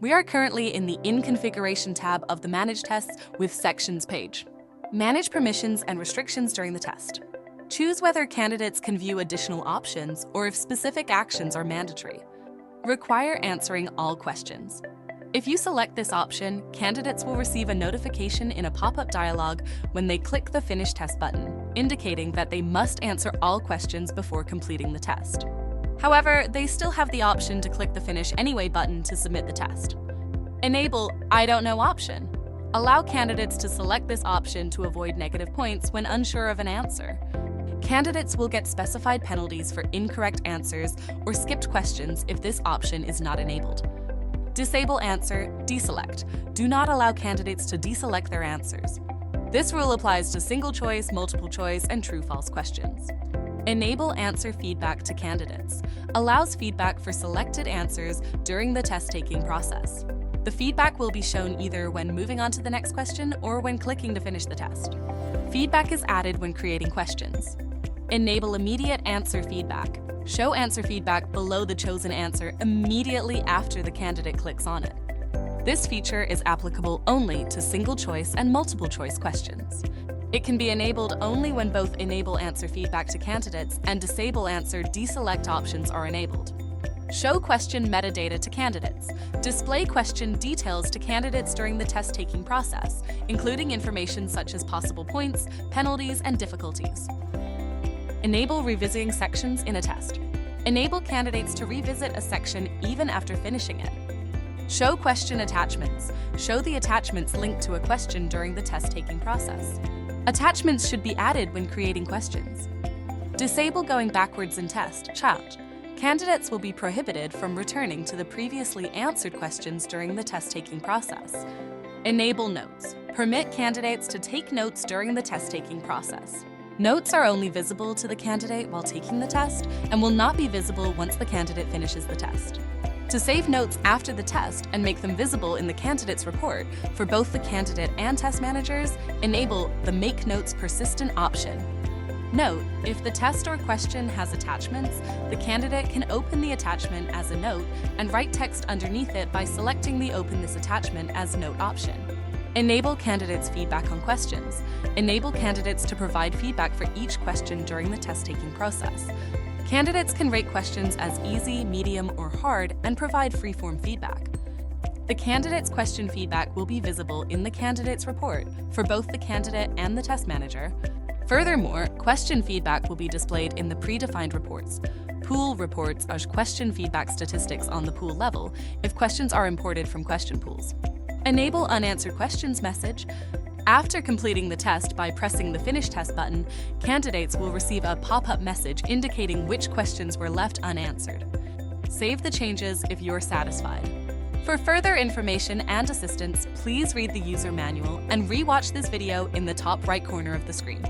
We are currently in the In Configuration tab of the Manage Tests with Sections page. Manage permissions and restrictions during the test. Choose whether candidates can view additional options or if specific actions are mandatory. Require answering all questions. If you select this option, candidates will receive a notification in a pop-up dialog when they click the Finish Test button, indicating that they must answer all questions before completing the test. However, they still have the option to click the Finish Anyway button to submit the test. Enable I Don't Know option. Allow candidates to select this option to avoid negative points when unsure of an answer. Candidates will get specified penalties for incorrect answers or skipped questions if this option is not enabled. Disable Answer, Deselect. Do not allow candidates to deselect their answers. This rule applies to single choice, multiple choice, and true-false questions. Enable Answer Feedback to candidates. Allows feedback for selected answers during the test-taking process. The feedback will be shown either when moving on to the next question or when clicking to finish the test. Feedback is added when creating questions. Enable Immediate Answer Feedback. Show answer feedback below the chosen answer immediately after the candidate clicks on it. This feature is applicable only to single choice and multiple choice questions. It can be enabled only when both Enable Answer Feedback to candidates and Disable Answer Deselect options are enabled. Show question metadata to candidates. Display question details to candidates during the test-taking process, including information such as possible points, penalties, and difficulties. Enable revisiting sections in a test. Enable candidates to revisit a section even after finishing it. Show question attachments. Show the attachments linked to a question during the test-taking process. Attachments should be added when creating questions. Disable going backwards in test. Chat. Candidates will be prohibited from returning to the previously answered questions during the test-taking process. Enable notes. Permit candidates to take notes during the test-taking process. Notes are only visible to the candidate while taking the test and will not be visible once the candidate finishes the test. To save notes after the test and make them visible in the candidate's report for both the candidate and test managers, enable the Make Notes Persistent option. Note, if the test or question has attachments, the candidate can open the attachment as a note and write text underneath it by selecting the Open this attachment as Note option. Enable candidates' feedback on questions. Enable candidates to provide feedback for each question during the test-taking process. Candidates can rate questions as easy, medium, or hard and provide free-form feedback. The candidate's question feedback will be visible in the candidate's report for both the candidate and the test manager. Furthermore, question feedback will be displayed in the predefined reports. Pool reports are question feedback statistics on the pool level if questions are imported from question pools. Enable Unanswered Questions message. After completing the test by pressing the Finish Test button, candidates will receive a pop-up message indicating which questions were left unanswered. Save the changes if you're satisfied. For further information and assistance, please read the user manual and re-watch this video in the top right corner of the screen.